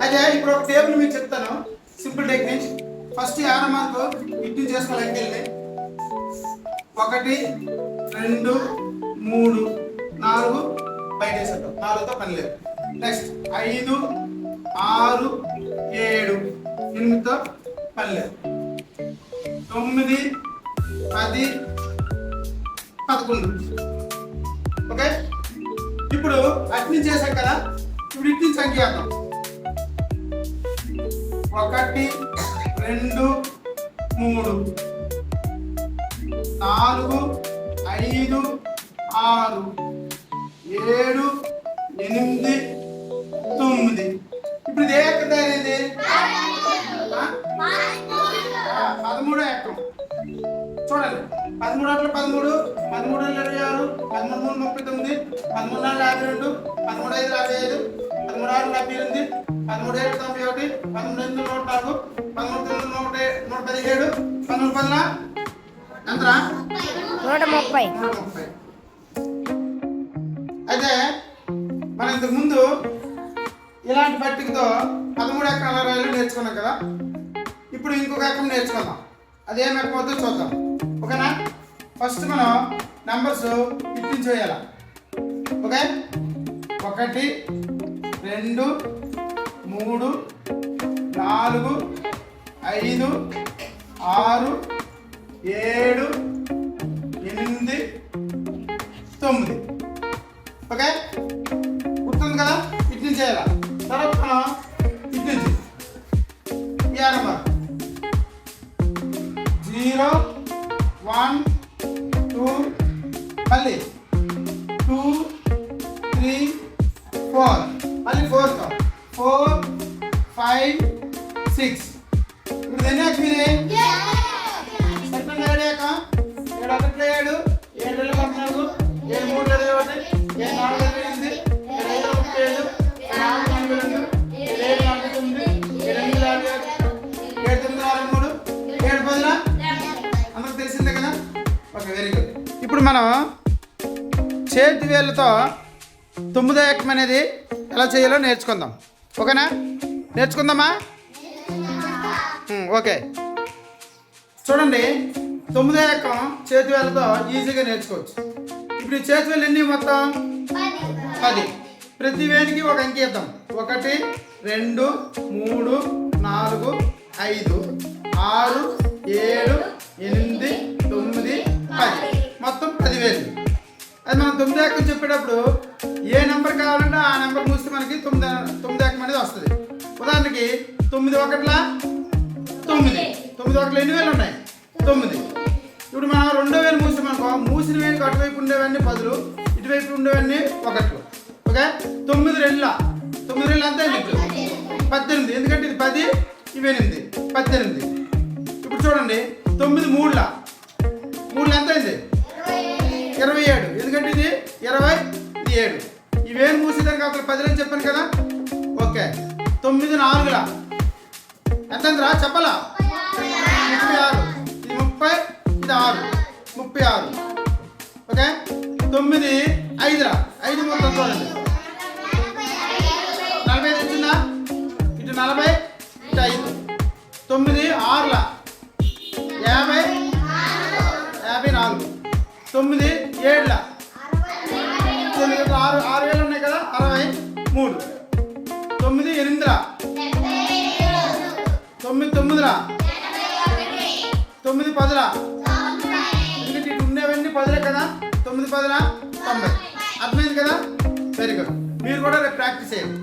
అయితే ఇప్పుడు ఒక టేబుల్ మీకు చెప్తాను, సింపుల్ టెక్నిక్. ఫస్ట్ యాభై మార్కు ఇటు చేసుకోవాలి. వెళ్ళి 1 2 3 4 బయట వేసేద్దాం, 4తో పని లేదు. నెక్స్ట్ 5 6 7 8తో పని లేదు. 9 10 11. ఓకే, ఇప్పుడు అట్ని చేసాం కదా, ఇప్పుడు ఇట్ని సంఖ్య చేద్దాం. 1 2 3 4 5 6 7 8 9. ఇప్పుడు ఇది ఏ ఎక్కం తయారైంది? 13 ఎక్కం. చూడండి, 13 అట్ల 13, 13 26, 13 39, 13 52, 13 55, 13 78, 13 91, 13 104, 13 117, 13 ఎంతరా? 130. అయితే మనం ఇంతకు ముందు ఇలాంటి పట్టికతో 13 ఎకరాల రైలు నేర్చుకున్నాం కదా. ఇప్పుడు ఇంకొక ఎకరం నేర్చుకుందాం, అదేం ఎకరం అవుతుందో చూద్దాం. ఓకేనా? ఫస్ట్ మనం నెంబర్స్ ఇట్టించి చేయాలి. ఓకే, 1 2 3 4 5 6 7 8 9. ఓకే, గుర్తుంది కదా? ఇట్టించి చేయాలి. తర్వాత మనం ఇట్టించి 0 1 2 మళ్ళీ 2 3 4 మళ్ళీ 4తో 4 5 6. ఇప్పుడు ఎన్ని మీరే సెకండ్ ఏడాక 7 1 7 7 14 7 3 21 7 4 28 7 5 37 4 42 7 49 7 8 7 9 7 10 అందరికి తెలిసిందే కదా. Okay, very good. ఇప్పుడు మనం చేతి వేళ్ళతో 9వ ఎక్కం అనేది ఎలా చేయాలో నేర్చుకుందాం. ఓకేనా? నేర్చుకుందామా? ఓకే, చూడండి, 9వ ఎక్కం చేతి వేళ్ళతో ఈజీగా నేర్చుకోవచ్చు. ఇప్పుడు ఈ చేతి వేళ్ళు ఎన్ని? మొత్తం 10. ప్రతి వేలికి ఒక అంకె ఇద్దాం. 1 2 3 4 5 6 7 8 9 10, మొత్తం 10 వేలు. అది మనం 9వ ఎక్కం చెప్పేటప్పుడు ఏ నెంబర్ కావాలంటే ఆ నెంబర్ మూస్తే మనకి 9వ ఎక్కం అనేది వస్తుంది. ఉదాహరణకి 9 1 9. 9 1 ఎన్ని వేలు ఉన్నాయి? 9. ఇప్పుడు మనం 2వ వేలు మూసామనుకో, మూసిన వేలుకి అటువైపు ఉండేవన్నీ 10, ఇటువైపు ఉండేవన్నీ 1. ఓకే, 9 2 9 2 అంతా 18. ఎందుకంటే ఇది 10, ఇవి 8 18. ఇప్పుడు చూడండి, 9 3 ఎంత అయింది? 27. ఎందుకంటే ఇది 20, ఇది 7. ఇవేం మూసేదానికి అసలు 10 అని చెప్పాను కదా. ఓకే, 9 4 ఎంత రా చెప్పాలా? 36. ఇది 30, ఇది 6 36. ఓకే, 9 5 5 మొత్తం చూడండి 45 వచ్చిందా? ఇటు 40, ఇటు 5. 9 6 50 54. 9 7 6 వేలు ఉన్నాయి కదా, 63. 9 8 9 9 9 10. ఎందుకంటే ఇటు ఉండేవన్నీ 10 కదా. 9 10 90. అర్థమైంది కదా? Very good. మీరు కూడా రేపు ప్రాక్టీస్ చేయండి.